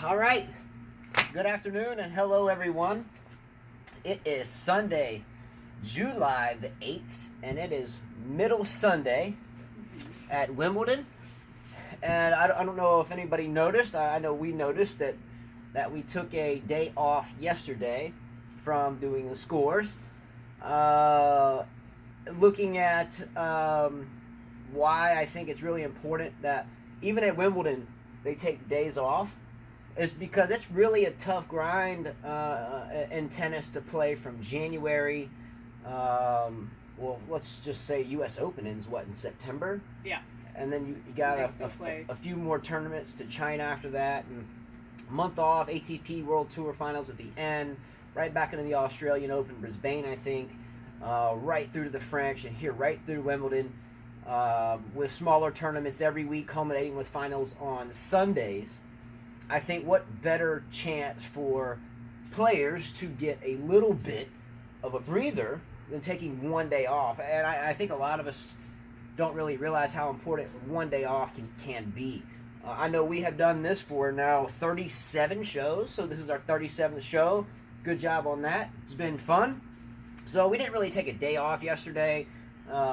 All right. Good afternoon and hello, everyone. It is Sunday, July the 8th, and it is Middle Sunday at Wimbledon. And I don't know if anybody noticed. I know we noticed that we took a day off yesterday from doing the scores. Looking at why I think it's really important that even at Wimbledon they take days off is because it's really a tough grind in tennis to play from January. Well, let's just say U.S. Open ends in September? Yeah. And then you got a few more tournaments to China after that, and a month off, ATP World Tour Finals at the end, right back into the Australian Open, Brisbane, I think, right through to the French, and here right through Wimbledon, with smaller tournaments every week, culminating with finals on Sundays. I think what better chance for players to get a little bit of a breather than taking one day off. And I think a lot of us don't really realize how important one day off can be. I know we have done this for now 37 shows, so this is our 37th show. Good job on that. It's been fun. So we didn't really take a day off yesterday.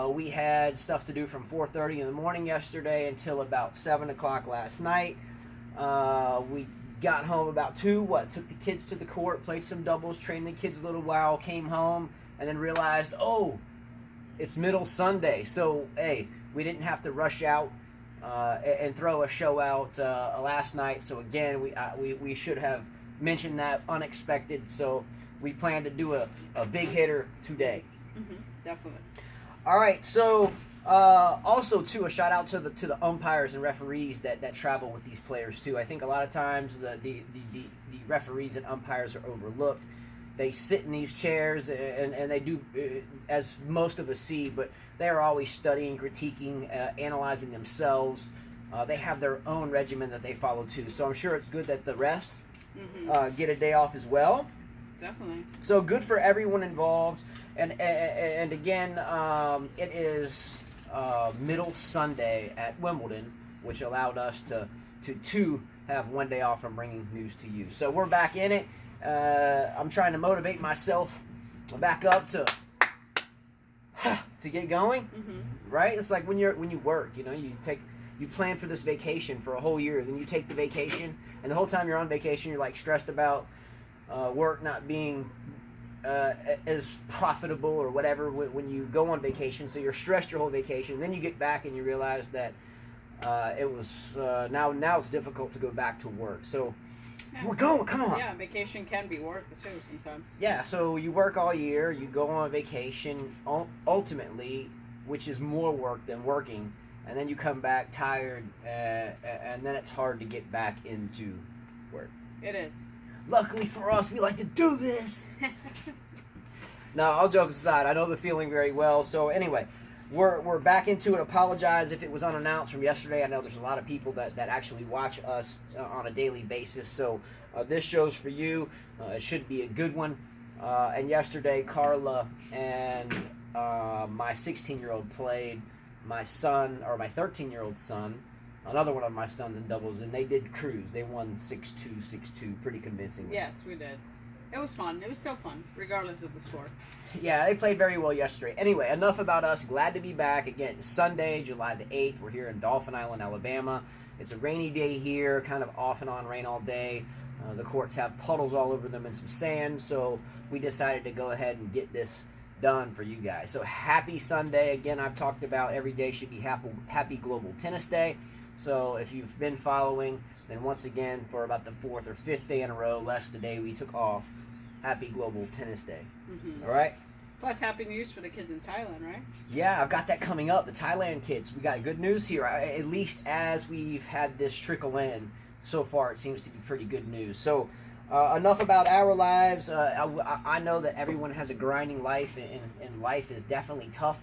We had stuff to do from 4:30 in the morning yesterday until about 7 o'clock last night. We got home about 2, took the kids to the court, played some doubles, trained the kids a little while, came home, and then realized, it's Middle Sunday. So, hey, we didn't have to rush out and throw a show out last night. So, again, we should have mentioned that unexpected. So, we plan to do a big hitter today. Mm-hmm, definitely. All right, so also, too, a shout out to the umpires and referees that travel with these players, too. I think a lot of times the referees and umpires are overlooked. They sit in these chairs, and they do, as most of us see, but they are always studying, critiquing, analyzing themselves. They have their own regimen that they follow, too. So I'm sure it's good that the refs get a day off as well. Definitely. So good for everyone involved. And again, it is Middle Sunday at Wimbledon, which allowed us to have one day off from bringing news to you. So we're back in it. I'm trying to motivate myself back up to get going. Mm-hmm. Right? It's like when you work, you plan for this vacation for a whole year, then you take the vacation, and the whole time you're on vacation, you're like stressed about work not being as profitable or whatever when you go on vacation. So you're stressed your whole vacation. Then you get back and you realize that it was now it's difficult to go back to work. So we're going. Come on. Yeah, vacation can be work too sometimes. Yeah. So you work all year. You go on vacation ultimately, which is more work than working, and then you come back tired, and then it's hard to get back into work. It is. Luckily for us, we like to do this. No, all jokes aside, I know the feeling very well. So anyway, we're back into it. Apologize if it was unannounced from yesterday. I know there's a lot of people that actually watch us on a daily basis. So this show's for you. It should be a good one. And yesterday, Carla and my 16-year-old played my 13-year-old son, another one of my sons in doubles, and they did cruise. They won 6-2, 6-2 pretty convincingly. Yes, we did. It was fun. It was still fun, regardless of the score. Yeah, they played very well yesterday. Anyway, enough about us. Glad to be back. Again, Sunday, July the 8th. We're here in Dauphin Island, Alabama. It's a rainy day here, kind of off and on rain all day. The courts have puddles all over them and some sand, so we decided to go ahead and get this done for you guys. So happy Sunday. Again, I've talked about every day should be Happy Global Tennis Day. So if you've been following, then once again, for about the 4th or 5th day in a row, less the day we took off, Happy Global Tennis Day. Mm-hmm. All right? Plus, happy news for the kids in Thailand, right? Yeah, I've got that coming up. The Thailand kids. We got good news here. At least as we've had this trickle in, so far it seems to be pretty good news. So enough about our lives. I know that everyone has a grinding life, and life is definitely tough.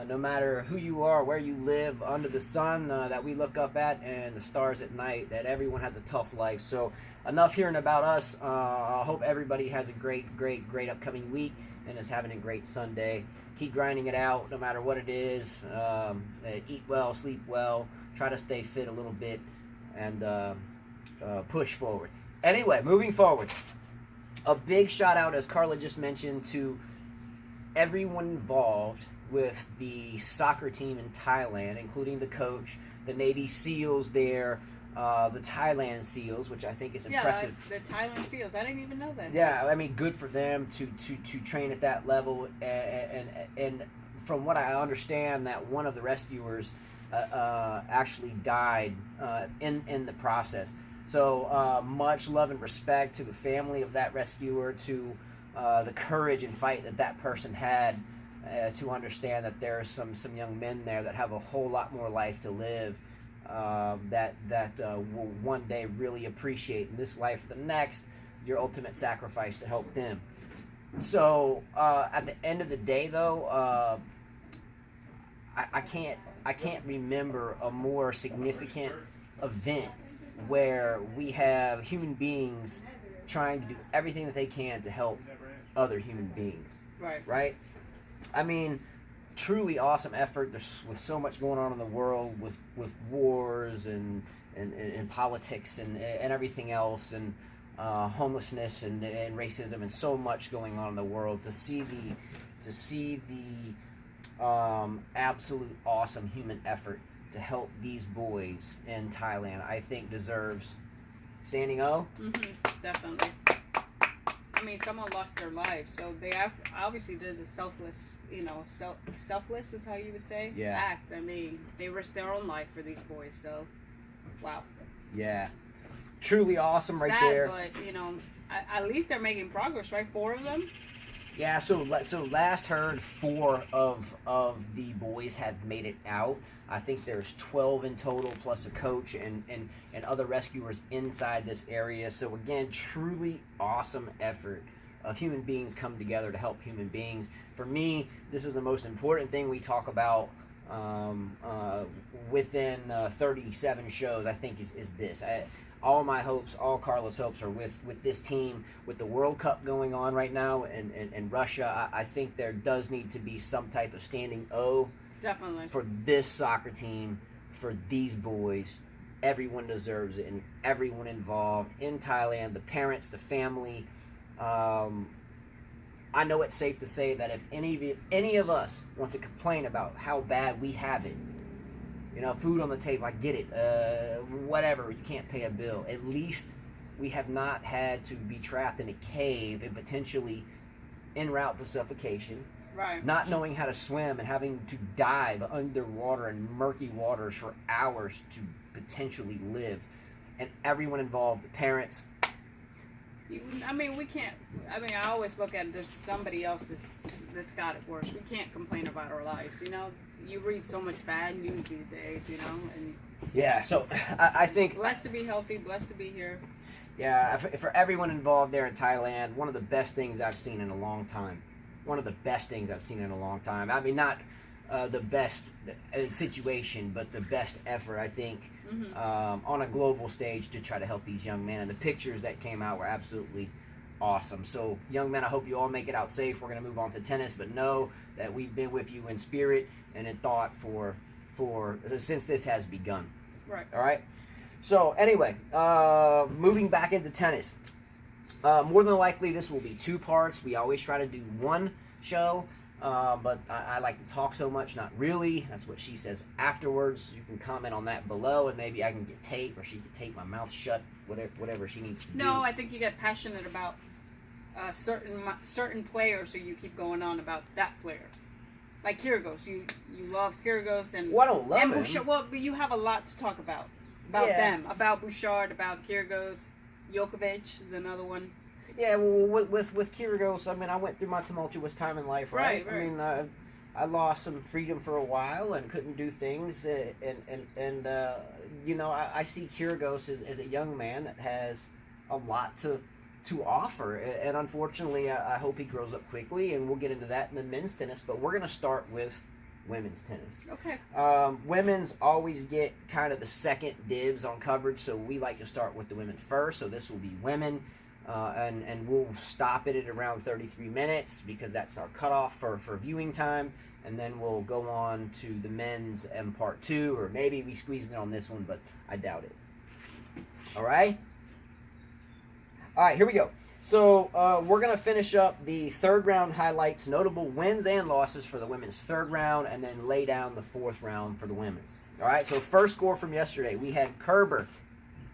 No matter who you are, where you live, under the sun that we look up at and the stars at night, that everyone has a tough life. So enough hearing about us. I hope everybody has a great upcoming week and is having a great Sunday. Keep grinding it out no matter what it is. Eat well, sleep well, try to stay fit a little bit, and push forward. Anyway, moving forward, a big shout out, as Carla just mentioned, to everyone involved with the soccer team in Thailand, including the coach, the Navy SEALs there, the Thailand SEALs, which I think is impressive. Yeah, the Thailand SEAls. I didn't even know that. Yeah, I mean, good for them to train at that level. And from what I understand, that one of the rescuers actually died in the process. So much love and respect to the family of that rescuer, to the courage and fight that person had, to understand that there are some young men there that have a whole lot more life to live, that will one day really appreciate in this life or the next your ultimate sacrifice to help them. So at the end of the day, though, I can't remember a more significant event where we have human beings trying to do everything that they can to help other human beings. Right? I mean, truly awesome effort. There's with so much going on in the world with wars and politics and everything else, and homelessness and racism and so much going on in the world. To see the absolute awesome human effort to help these boys in Thailand, I think deserves standing O. Definitely. I mean, someone lost their lives, so they obviously did a selfless, selfless is how you would say, act. I mean, they risked their own life for these boys, so, wow. Yeah. Truly awesome. Sad, right there. But, at least they're making progress, right? 4 of them? Yeah, so last heard 4 of the boys have made it out. I think there's 12 in total, plus a coach and other rescuers inside this area. So again, truly awesome effort of human beings come together to help human beings. For me, this is the most important thing we talk about within 37 shows, I think, is this. All my hopes, all Carla's hopes are with this team, with the World Cup going on right now in Russia. I think there does need to be some type of standing O. Definitely. For this soccer team, for these boys. Everyone deserves it, and everyone involved in Thailand, the parents, the family. I know it's safe to say that if any of us want to complain about how bad we have it, food on the table, I get it, whatever, you can't pay a bill. At least we have not had to be trapped in a cave and potentially en route to suffocation. Right. Not knowing how to swim and having to dive underwater in murky waters for hours to potentially live. And everyone involved, the parents. We can't. I always look at there's somebody else that's got it worse. We can't complain about our lives, You read so much bad news these days, and yeah, so I think blessed to be healthy, blessed to be here. Yeah, for everyone involved there in Thailand, one of the best things I've seen in a long time. One of the best things I've seen in a long time. I mean, not the best situation, but the best effort, I think, on a global stage to try to help these young men. And the pictures that came out were absolutely awesome. So, young men, I hope you all make it out safe. We're going to move on to tennis, but know that we've been with you in spirit and in thought for since this has begun. Right. All right? So, anyway, moving back into tennis. More than likely, this will be 2 parts. We always try to do 1 show, but I like to talk so much, not really. That's what she says afterwards. You can comment on that below, and maybe I can get tape, or she can tape my mouth shut, whatever she needs to do. No, I think you get passionate about certain players, so you keep going on about that player. Like Kyrgios, you love Kyrgios, and well, I don't love him. Bouchard, well, but you have a lot to talk about them, about Bouchard, about Kyrgios. Djokovic is another one. Yeah, well, with Kyrgios, I mean, I went through my tumultuous time in life, right? Right. I mean, I lost some freedom for a while and couldn't do things, I see Kyrgios as a young man that has a lot to offer, and unfortunately, I hope he grows up quickly, and we'll get into that in the men's tennis, but we're going to start with women's tennis. Okay. Women's always get kind of the second dibs on coverage, so we like to start with the women first, so this will be women, and we'll stop it at around 33 minutes, because that's our cutoff for viewing time, and then we'll go on to the men's in part 2, or maybe we squeeze it on this one, but I doubt it. All right? All right, here we go. So we're going to finish up the third round highlights, notable wins and losses for the women's third round, and then lay down the fourth round for the women's. All right, so first score from yesterday, we had Kerber,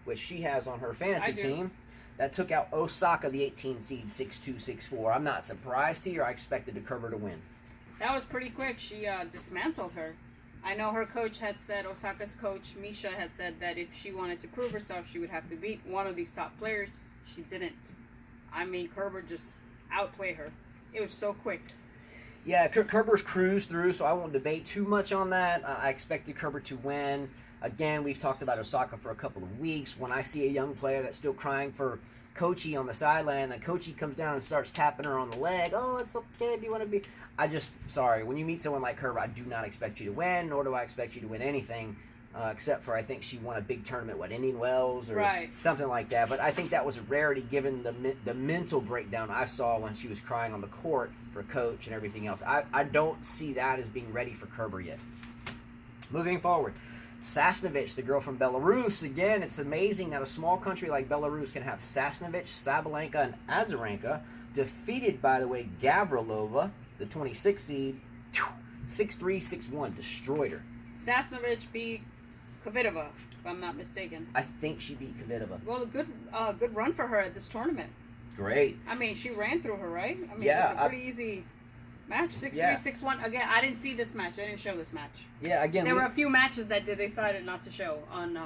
which she has on her fantasy team. That took out Osaka, the 18 seed, 6-2, 6-4. I'm not surprised here. I expected the Kerber to win. That was pretty quick. She dismantled her. I know her coach had said, Osaka's coach, Misha, had said that if she wanted to prove herself, she would have to beat one of these top players. She didn't. I mean, Kerber just outplayed her. It was so quick. Yeah, Kerber's cruised through, so I won't debate too much on that. I expected Kerber to win. Again, we've talked about Osaka for a couple of weeks. When I see a young player that's still crying for Kochi on the sideline, then Kochi comes down and starts tapping her on the leg. Oh, it's okay. Do you want to be? Sorry. When you meet someone like Kerber, I do not expect you to win, nor do I expect you to win anything, except for I think she won a big tournament, Indian Wells or something like that. But I think that was a rarity given the mental breakdown I saw when she was crying on the court for coach and everything else. I don't see that as being ready for Kerber yet. Moving forward. Sasnovich, the girl from Belarus. Again, it's amazing that a small country like Belarus can have Sasnovich, Sabalenka, and Azarenka defeated, by the way, Gavrilova, the 26 seed, 6-3, 6-1, destroyed her. Sasnovich beat Kvitova, if I'm not mistaken. I think she beat Kvitova. Well, a good run for her at this tournament. Great. I mean, she ran through her, right? I mean, yeah, it's a pretty easy match, 6-3, 6-1. Again, I didn't see this match. I didn't show this match. Yeah, again, there were a few matches that they decided not to show on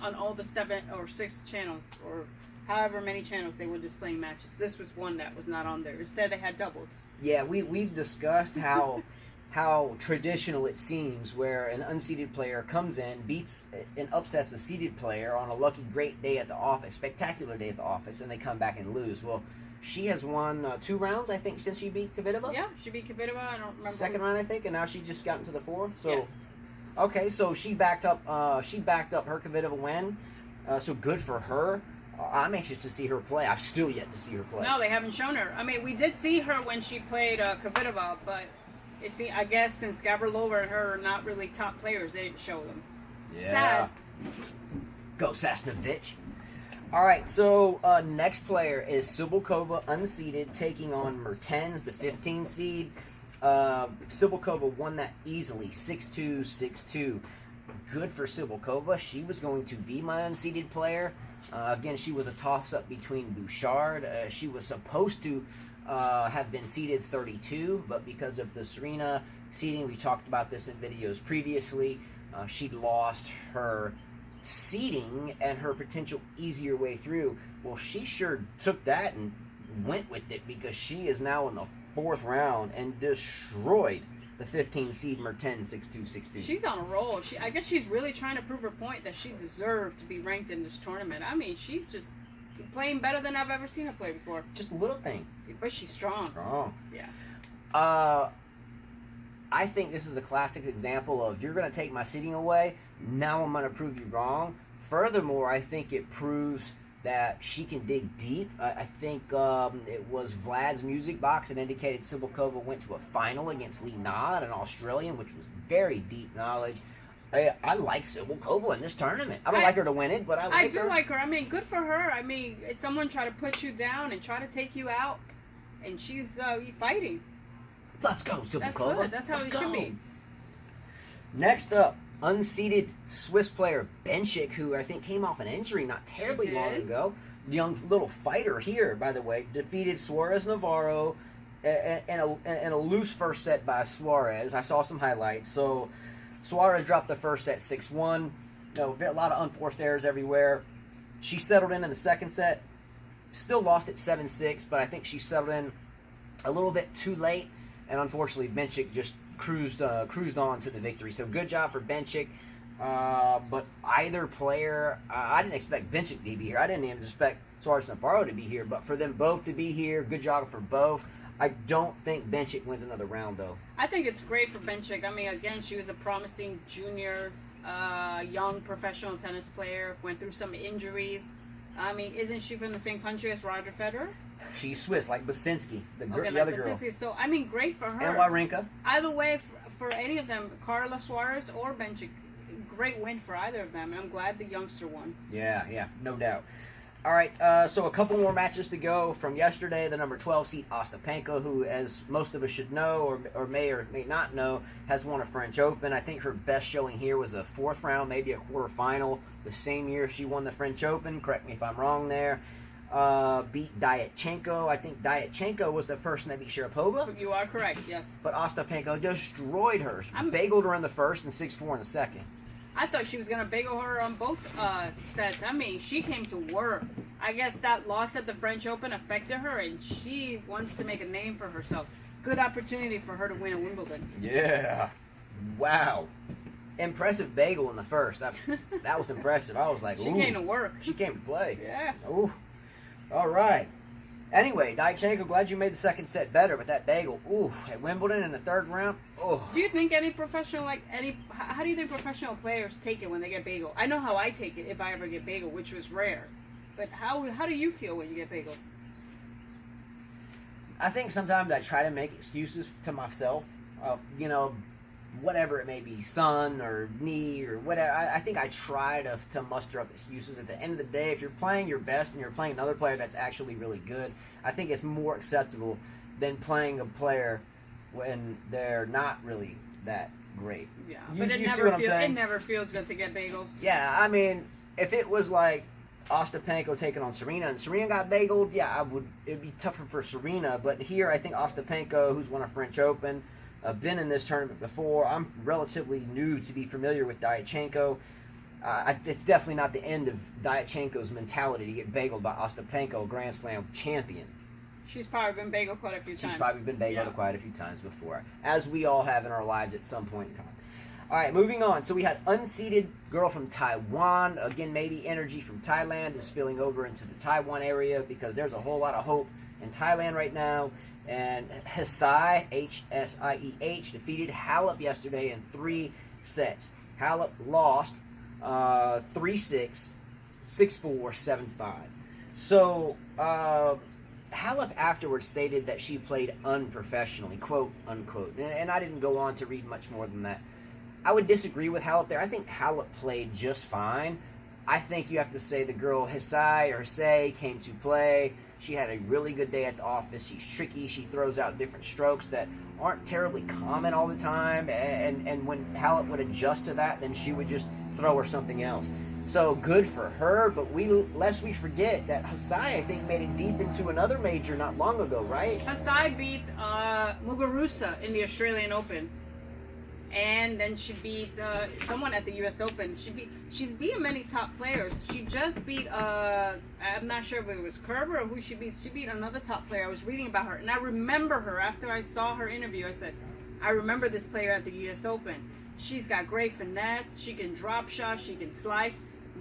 all the 7 or 6 channels or however many channels they were displaying matches. This was one that was not on there. Instead, they had doubles. Yeah, we've discussed how traditional it seems where an unseeded player comes in, beats and upsets a seeded player on a lucky great day at the office, spectacular day at the office, and they come back and lose. Well, she has won 2 rounds, I think, since she beat Kvitova. Yeah, she beat Kvitova. I don't remember. Second round, I think, and now she just got into the 4th. So, yes. Okay, so she backed up. She backed up her Kvitova win. So good for her. I'm anxious to see her play. I've still yet to see her play. No, they haven't shown her. I mean, we did see her when she played Kvitova, but I guess since Gavrilova and her are not really top players, they didn't show them. Yeah. Sad. Go Sasnovich. All right, so next player is Cibulkova, unseeded, taking on Mertens, the 15 seed. Cibulkova won that easily, 6-2, 6-2. Good for Cibulkova. She was going to be my unseeded player. Again, she was a toss-up between Bouchard. She was supposed to have been seeded 32, but because of the Serena seeding, we talked about this in videos previously, she'd lost her seeding and her potential easier way through. Well, she sure took that and went with it because she is now in the 4th round and destroyed the 15 seed Mertens 6-2, 6-2. She's on a roll. I guess she's really trying to prove her point that she deserved to be ranked in this tournament. I mean, she's just playing better than I've ever seen her play before. Just a little thing. But she's strong. Yeah. I think this is a classic example of you're going to take my seeding away, now I'm going to prove you wrong. Furthermore, I think it proves that she can dig deep. I think it was Vlad's music box that indicated Cibulkova went to a final against Lee Na, an Australian, which was very deep knowledge. I like Cibulkova in this tournament. I don't like her to win it, but I like her. I do like her. I mean, good for her. I mean, if someone try to put you down and try to take you out, and she's fighting. Let's go, Cibulkova. That's good. That's how it should be. Next up, unseeded Swiss player Bencic, who I think came off an injury not terribly long ago. Young little fighter here, by the way, defeated Suarez Navarro and a loose first set by Suarez. I saw some highlights. So Suarez dropped the first set 6-1. A lot of unforced errors everywhere. She settled in the second set. Still lost at 7-6, but I think she settled in a little bit too late. And unfortunately, Bencic just cruised on to the victory. So good job for Bencic. But either player, I didn't expect Bencic to be here. I didn't even expect Suarez Navarro to be here. But for them both to be here, good job for both. I don't think Bencic wins another round, though. I think it's great for Bencic. I mean, again, she was a promising junior, young professional tennis player. Went through some injuries. I mean, isn't she from the same country as Roger Federer? She's Swiss, like Basinski, the other girl. So, I mean, great for her. And Wawrinka. Either way, for any of them, Carla Suarez or Bencic, great win for either of them, and I'm glad the youngster won. Yeah, no doubt. All right, so a couple more matches to go from yesterday. The number 12 seed Ostapenko, who, as most of us should know or may not know, has won a French Open. I think her best showing here was a fourth round, maybe a quarterfinal. The same year she won the French Open. Correct me if I'm wrong there. Beat Diatchenko. I think Diatchenko was the person that beat Sharapova. You are correct, yes. But Ostapenko destroyed her. Bageled her in the first and 6-4 in the second. I thought she was going to bagel her on both sets. I mean, she came to work. I guess that loss at the French Open affected her, and she wants to make a name for herself. Good opportunity for her to win a Wimbledon. Yeah. Wow. Impressive bagel in the first. That was impressive. I was like, ooh. She came to work. She came to play. Yeah. Ooh. All right. Anyway, Diatchenko, glad you made the second set better, but that bagel, ooh, at Wimbledon in the third round, oh. Do you think any professional, how do you think professional players take it when they get bagel? I know how I take it if I ever get bagel, which was rare. But how do you feel when you get bagel? I think sometimes I try to make excuses to myself, whatever it may be, sun or knee or whatever. I think I try to muster up excuses. At the end of the day, if you're playing your best and you're playing another player that's actually really good, I think it's more acceptable than playing a player when they're not really that great. Yeah, but it never feels good to get bagel. Yeah, I mean, if it was like Ostapenko taking on Serena and Serena got bageled, yeah, it'd be tougher for Serena. But here, I think Ostapenko, who's won a French Open, I've been in this tournament before. I'm relatively new to be familiar with Diatchenko. It's definitely not the end of Diatchenko's mentality to get bageled by Ostapenko, Grand Slam champion. She's probably been bageled quite a few times. She's probably been bageled quite a few times before, as we all have in our lives at some point in time. All right, moving on. So we had unseeded girl from Taiwan. Again, maybe energy from Thailand is spilling over into the Taiwan area because there's a whole lot of hope in Thailand right now. And Hsieh, H-S-I-E-H, defeated Halep yesterday in 3 sets. Halep lost 3-6, 6-4, 7-5. So Halep afterwards stated that she played unprofessionally, quote, unquote. And I didn't go on to read much more than that. I would disagree with Halep there. I think Halep played just fine. I think you have to say the girl Hsieh came to play. She had a really good day at the office. She's tricky. She throws out different strokes that aren't terribly common all the time. And when Halep would adjust to that, then she would just throw her something else. So good for her, but lest we forget that Hsieh, I think, made it deep into another major not long ago, right? Hsieh beat Muguruza in the Australian Open. And then she beat someone at the U.S. Open. She's beaten many top players. She just beat, I'm not sure if it was Kerber or who she beat. She beat another top player. I was reading about her. And I remember her after I saw her interview. I said, I remember this player at the U.S. Open. She's got great finesse. She can drop shots. She can slice.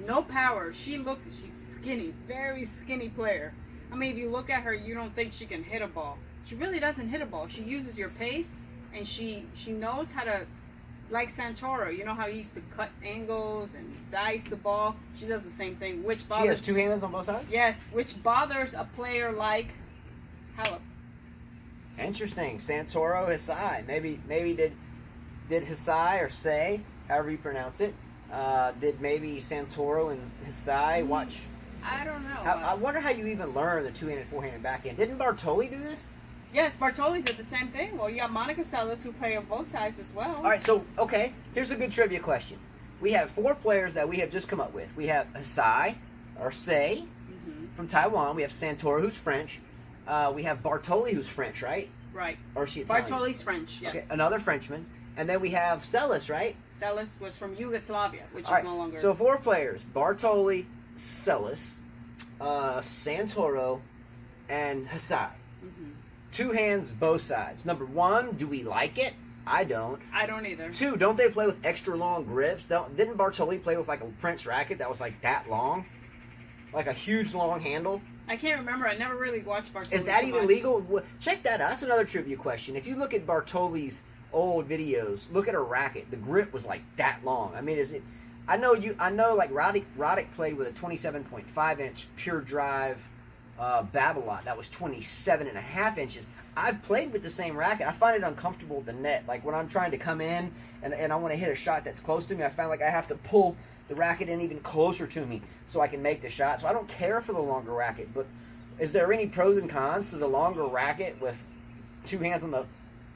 No power. She's skinny. Very skinny player. I mean, if you look at her, you don't think she can hit a ball. She really doesn't hit a ball. She uses your pace. And she knows how to, like Santoro, you know how he used to cut angles and dice the ball? She does the same thing, which bothers... She has two hands on both sides? Yes, which bothers a player like Halep. Interesting. Santoro, Hsieh. Maybe did Hsieh or Say, however you pronounce it, did maybe Santoro and Hsieh watch... I don't know. I wonder how you even learn the two-handed, forehand, backhand. Didn't Bartoli do this? Yes, Bartoli did the same thing. Well, you have Monica Seles who play on both sides as well. All right, so, okay, here's a good trivia question. We have 4 players that we have just come up with. We have Hsieh, or Say, from Taiwan. We have Santoro, who's French. We have Bartoli, who's French, right? Right. Or is she Italian? Bartoli's French, yes. Okay, another Frenchman. And then we have Seles, right? Seles was from Yugoslavia, which is no longer... So 4 players. Bartoli, Seles, Santoro, and Hsieh. 2 hands, both sides. Number 1, do we like it? I don't. I don't either. 2, don't they play with extra long grips? Didn't Bartoli play with like a Prince racket that was like that long? Like a huge long handle? I can't remember. I never really watched Bartoli. Is that even legal? Check that out. That's another trivia question. If you look at Bartoli's old videos, look at her racket. The grip was like that long. I mean, is it... I know like Roddick played with a 27.5-inch pure drive Babylon. That was 27.5 inches. I've played with the same racket. I find it uncomfortable with the net. Like when I'm trying to come in and I want to hit a shot that's close to me, I find like I have to pull the racket in even closer to me so I can make the shot. So I don't care for the longer racket, but is there any pros and cons to the longer racket with two hands on the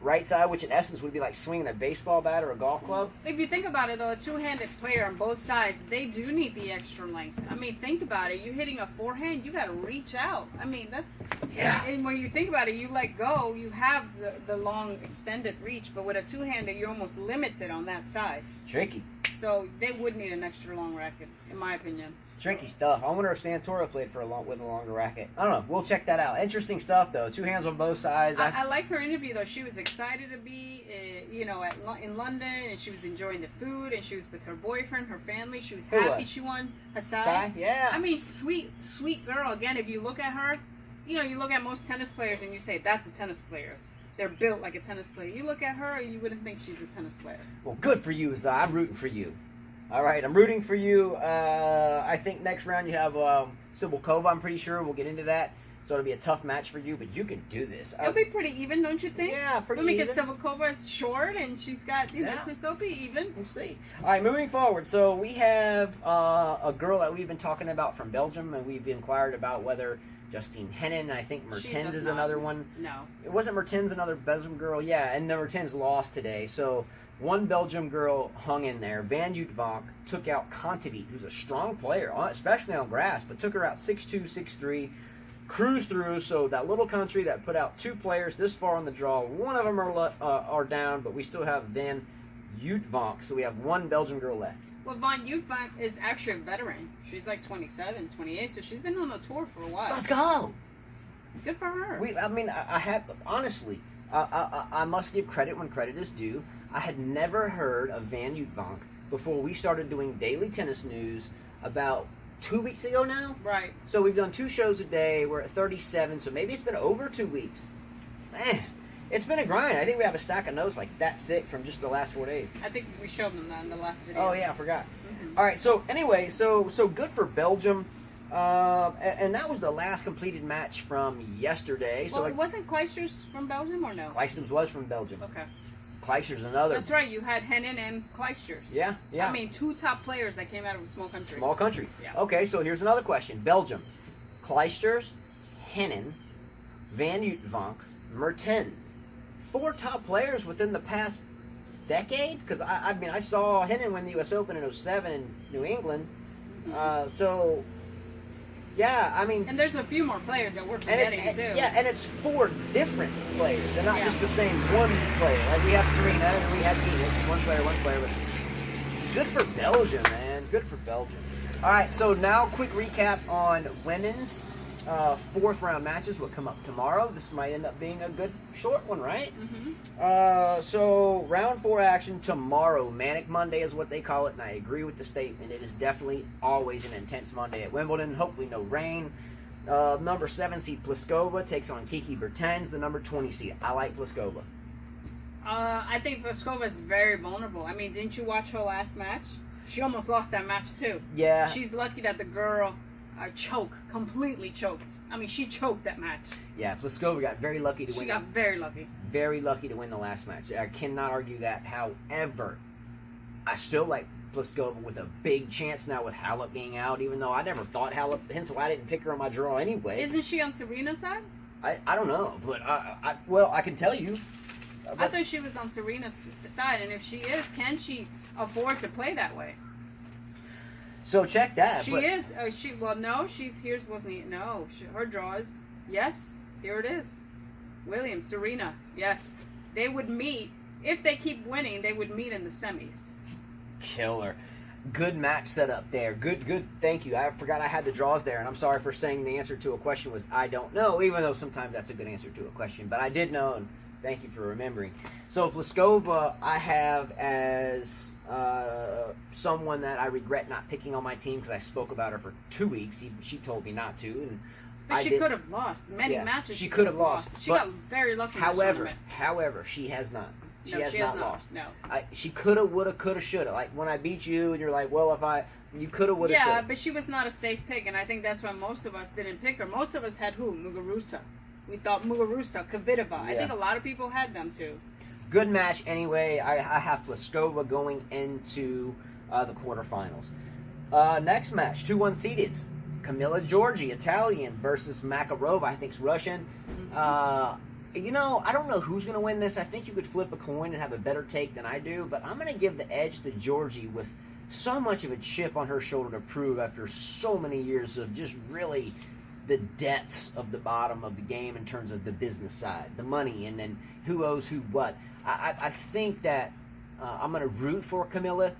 right side, which in essence would be like swinging a baseball bat or a golf club? If you think about it, though, a two-handed player on both sides, they do need the extra length. I mean, think about it. You're hitting a forehand, you got to reach out. I mean, that's... Yeah. And when you think about it, you let go, you have the long extended reach, but with a two-hander, you're almost limited on that side. Tricky. So they would need an extra long racket, in my opinion. Tricky stuff. I wonder if Santora played with a longer racket. I don't know. We'll check that out. Interesting stuff, though. Two hands on both sides. I like her interview, though. She was excited to be, in London, and she was enjoying the food, and she was with her boyfriend, her family. She was happy she won. Asai. Yeah. I mean, sweet girl. Again, if you look at her, you look at most tennis players, and you say, that's a tennis player. They're built like a tennis player. You look at her, and you wouldn't think she's a tennis player. Well, good for you, Zai. I'm rooting for you. All right, I'm rooting for you. I think next round you have Cibulkova, I'm pretty sure. We'll get into that. So it'll be a tough match for you, but you can do this. It'll be pretty even, don't you think? Yeah, pretty even. even. Because Cibulkova is short, and she's got, so it'll be even. We'll see. All right, moving forward. So we have a girl that we've been talking about from Belgium, and we've inquired about whether Justine Henin, I think Mertens is another one. No. It wasn't Mertens, another Belgium girl. Yeah, and the Mertens lost today. So one Belgium girl hung in there. Van Uytvanck took out Kontaveit, who's a strong player, especially on grass, but took her out 6-2, 6-3, cruised through. So that little country that put out two players this far on the draw, one of them are down, but we still have Van Uytvanck. So we have one Belgian girl left. Well, Van Uytvanck is actually a veteran. She's like 27, 28, so she's been on the tour for a while. Let's go. Good for her. I had, honestly, I must give credit when credit is due. I had never heard of Van Uytvanck before we started doing daily tennis news about 2 weeks ago now. Right. So we've done 2 shows a day. We're at 37, so maybe it's been over 2 weeks. Man, it's been a grind. I think we have a stack of notes like that thick from just the last 4 days. I think we showed them that in the last video. Oh, yeah, I forgot. All right, so anyway, so good for Belgium. And that was the last completed match from yesterday. So well, wasn't Kleisters from Belgium or no? Kleisters was from Belgium. Okay. Kleisters another. That's right. You had Henin and Kleisters. Yeah. I mean, 2 top players that came out of a small country. Small country. Yeah. Okay, so here's another question. Belgium. Kleisters, Henin, Van Uytvanck, Mertens. 4 top players within the past decade? Because, I saw Henin win the U.S. Open in 07 in New England. So... yeah, I mean... And there's a few more players that we're forgetting, too. Yeah, and it's 4 different players. They're not just the same one player. Like, we have Serena and we have Venus. One player. But good for Belgium, man. Good for Belgium. All right, so now quick recap on women's 4th round matches will come up tomorrow. This might end up being a good short one, right? So round 4 action tomorrow. Manic Monday is what they call it, and I agree with the statement. It is definitely always an intense Monday at Wimbledon. Hopefully no rain. Number 7 seed Pliskova takes on Kiki Bertens, the number 20 seed. I like Pliskova. I think Pliskova is very vulnerable. I mean, didn't you watch her last match? She almost lost that match too. Yeah. She's lucky that the girl completely choked. I mean, she choked that match. Yeah, Pliskova got very lucky to win. She got very lucky. Very lucky to win the last match. I cannot argue that. However, I still like Pliskova with a big chance now with Halep being out, even though I never thought Halep, hence why I didn't pick her on my draw anyway. Isn't she on Serena's side? I don't know, but I can tell you. I thought she was on Serena's side, and if she is, can she afford to play that way? So check that. She is. Here's wasn't. No, her draws. Yes, here it is. Williams, Serena. Yes, they would meet if they keep winning. They would meet in the semis. Killer. Good match set up there. Good. Thank you. I forgot I had the draws there, and I'm sorry for saying the answer to a question was I don't know, even though sometimes that's a good answer to a question. But I did know, and thank you for remembering. So Pliskova, I have as someone that I regret not picking on my team because I spoke about her for 2 weeks. She told me not to, and but she could have lost many matches. She could have lost. She got very lucky. However, she has not. She has not lost. No. She coulda, woulda, coulda, shoulda. Like when I beat you, and you're like, well, you coulda, woulda, shoulda. Yeah, but she was not a safe pick, and I think that's why most of us didn't pick her. Most of us had who? Muguruza. We thought Muguruza, Kvitova. Yeah. I think a lot of people had them too. Good match anyway. I have Pliskova going into the quarterfinals. Next match, 2-1 seeded. Camilla Giorgi, Italian, versus Makarova, I think it's Russian. I don't know who's going to win this. I think you could flip a coin and have a better take than I do, but I'm going to give the edge to Giorgi with so much of a chip on her shoulder to prove after so many years of just really the depths of the bottom of the game in terms of the business side, the money, and then who owes who what. I think that I'm going to root for Camilla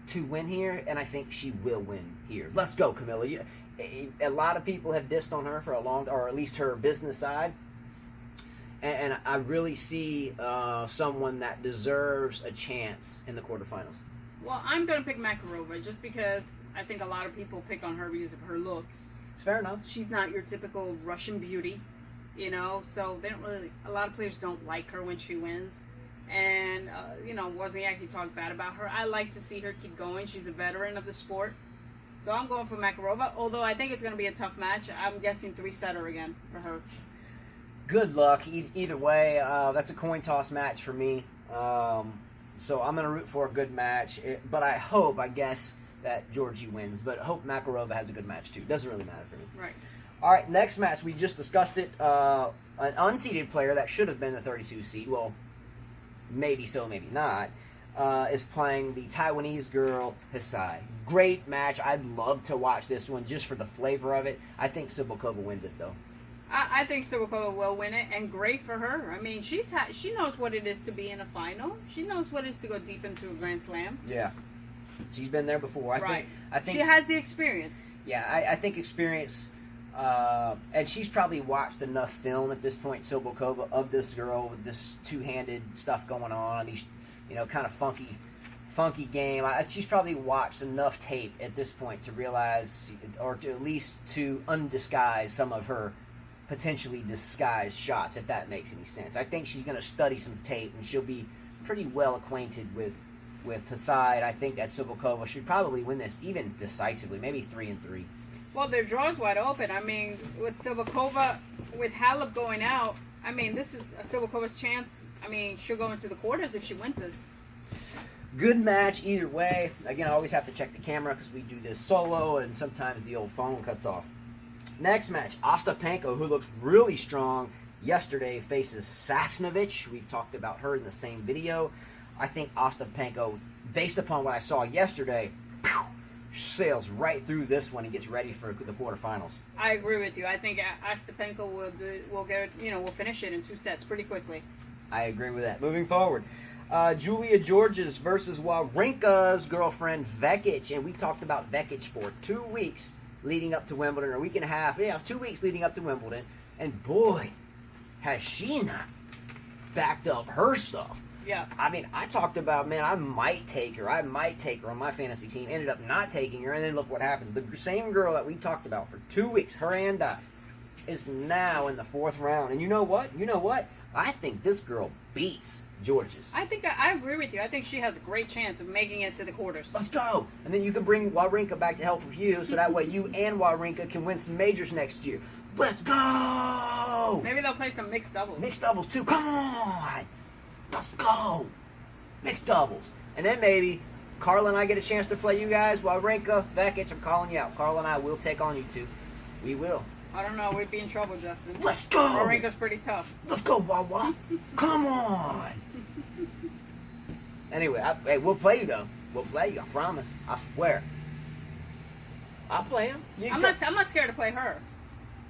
to win here, and I think she will win here. Let's go, Camilla. A lot of people have dissed on her for a long, or at least her business side, and I really see someone that deserves a chance in the quarterfinals. Well, I'm going to pick Makarova just because I think a lot of people pick on her because of her looks. It's fair enough. She's not your typical Russian beauty, so they don't really. A lot of players don't like her when she wins. And, Wozniacki talked bad about her. I like to see her keep going. She's a veteran of the sport. So I'm going for Makarova, although I think it's going to be a tough match. I'm guessing 3-setter again for her. Good luck. Either way, that's a coin toss match for me. So I'm going to root for a good match. But I guess, that Giorgi wins. But I hope Makarova has a good match, too. Doesn't really matter for me. Right. All right, next match. We just discussed it. An unseeded player that should have been the 32 seed. Well, maybe so, maybe not. Is playing the Taiwanese girl, Hisai. Great match. I'd love to watch this one just for the flavor of it. I think Cibulkova wins it, though. I think Cibulkova will win it, and great for her. I mean, she knows what it is to be in a final. She knows what it is to go deep into a Grand Slam. Yeah. She's been there before. I think she has the experience. Yeah, I think experience, and she's probably watched enough film at this point, Cibulkova, of this girl with this two-handed stuff going on, these, kind of funky game. She's probably watched enough tape at this point to realize, or to at least to undisguise some of her potentially disguised shots, if that makes any sense. I think she's going to study some tape, and she'll be pretty well acquainted with Hisai. I think that Cibulkova should probably win this, even decisively, maybe 3-3. Well, their draw's wide open. I mean, with Cibulkova, with Halep going out, I mean, this is Cibulkova's chance. I mean, she'll go into the quarters if she wins this. Good match either way. Again, I always have to check the camera because we do this solo, and sometimes the old phone cuts off. Next match, Ostapenko, who looks really strong yesterday, faces Sasnovich. We've talked about her in the same video. I think Ostapenko, based upon what I saw yesterday, sails right through this one and gets ready for the quarterfinals. I agree with you. I think Ostapenko will finish it in 2 sets pretty quickly. I agree with that. Moving forward, Julia Georges versus Wawrinka's girlfriend Vekic, and we talked about Vekic for 2 weeks leading up to Wimbledon, or a week and a half. Yeah, 2 weeks leading up to Wimbledon, and boy, has she not backed up her stuff. Yeah. I mean, I talked about, man, I might take her on my fantasy team. Ended up not taking her, and then look what happens. The same girl that we talked about for 2 weeks, her and I, is now in the 4th round. And you know what? I think this girl beats Georges. I agree with you. I think she has a great chance of making it to the quarters. Let's go. And then you can bring Wawrinka back to help with you, so that way you and Wawrinka can win some majors next year. Let's go! Maybe they'll play some mixed doubles. Mixed doubles, too. Come on! Let's go! Mixed doubles. And then maybe Carl and I get a chance to play you guys. Wawrinka, Vekic, I'm calling you out. Carl and I will take on you two. We will. I don't know. We'd be in trouble, Justin. Let's go! Wawrinka's pretty tough. Let's go, Wawa. Come on! Anyway, we'll play you, though. We'll play you, I promise. I swear. I'll play him. I'm not scared to play her.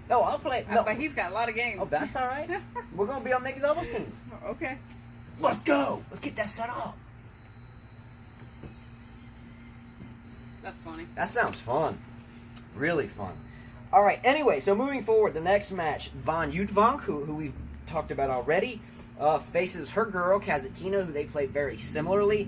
No, I'll play. No. But he's got a lot of games. Oh, that's all right. We're going to be on mixed doubles team. Okay. Let's go. Let's get that set up. That's funny. That sounds fun. Really fun. All right. Anyway, so moving forward, the next match, Van Uytvanck, who we've talked about already, faces her girl, Kasatkina, who they play very similarly.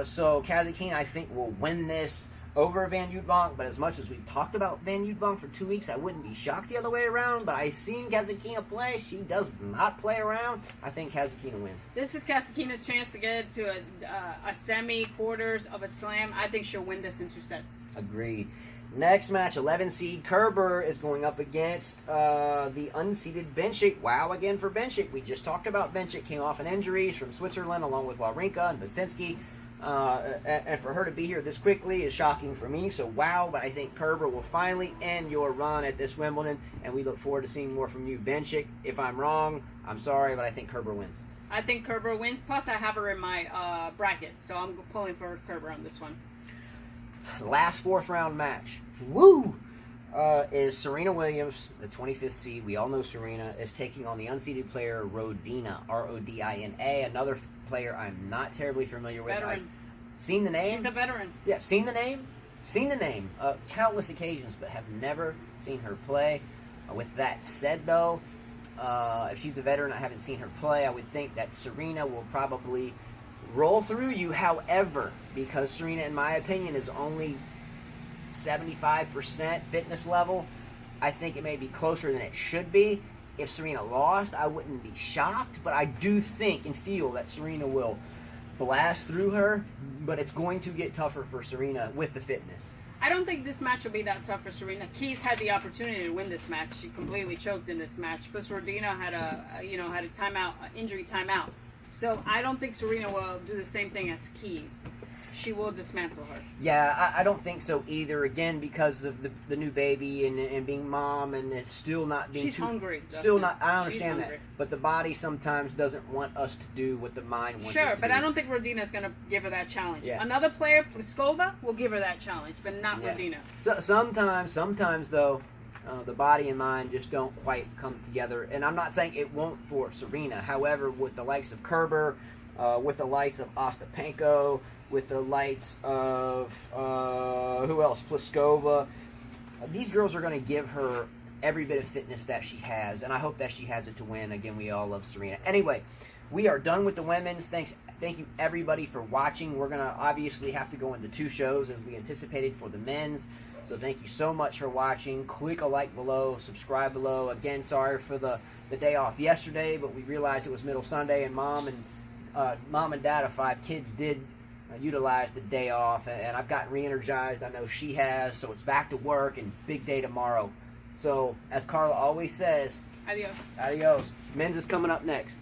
So Kasatkina, I think, will win this over Van Uytvanck, but as much as we've talked about Van Uytvanck for 2 weeks, I wouldn't be shocked the other way around, but I've seen Kasatkina play. She does not play around. I think Kasatkina wins. This is Kasatkina's chance to get to a semi-quarters of a slam. I think she'll win this in 2 sets. Agreed. Next match, 11 seed Kerber is going up against the unseeded Bencic. Wow, again for Bencic. We just talked about Bencic. Came off an injuries from Switzerland along with Wawrinka and Basinski. And for her to be here this quickly is shocking for me. So wow, but I think Kerber will finally end your run at this Wimbledon. And we look forward to seeing more from you, Bencic. If I'm wrong, I'm sorry, but I think Kerber wins. I think Kerber wins. Plus, I have her in my bracket. So I'm pulling for Kerber on this one. Last fourth round match. Woo! Is Serena Williams, the 25th seed. We all know Serena is taking on the unseeded player Rodina, Rodina, another player I'm not terribly familiar with. Veteran. I've seen the name. She's a veteran. Yeah, seen the name. Countless occasions, but have never seen her play. With that said, though, if she's a veteran, I haven't seen her play. I would think that Serena will probably roll through you. However, because Serena, in my opinion, is only 75% fitness level, I think it may be closer than it should be. If Serena lost, I wouldn't be shocked, but I do think and feel that Serena will blast through her, but it's going to get tougher for Serena with the fitness. I don't think this match will be that tough for Serena. Keys had the opportunity to win this match. She completely choked in this match. Plus, Rodina had a timeout, injury timeout. So I don't think Serena will do the same thing as Keys. She will dismantle her. Yeah, I don't think so either. Again, because of the new baby and being mom, and it's still not being. She's hungry. Still not. I understand that, but the body sometimes doesn't want us to do what the mind wants. Sure, us to but do. I don't think Rodina's going to give her that challenge. Yeah. Another player, Pliskova, will give her that challenge, but not Rodina. So, sometimes though, the body and mind just don't quite come together. And I'm not saying it won't for Serena. However, with the likes of Kerber, with the likes of Ostapenko, with the likes of who else? Pliskova. These girls are going to give her every bit of fitness that she has, and I hope that she has it to win. Again, we all love Serena. Anyway, we are done with the women's. Thank you everybody for watching. We're going to obviously have to go into 2 shows as we anticipated for the men's. So thank you so much for watching. Click a like below, subscribe below. Again, sorry for the day off yesterday, but we realized it was Middle Sunday, and mom and dad of 5 kids did utilize the day off, and I've gotten re-energized. I know she has, so it's back to work and big day tomorrow. So as Carla always says, Adios. Adios. Men's is coming up next.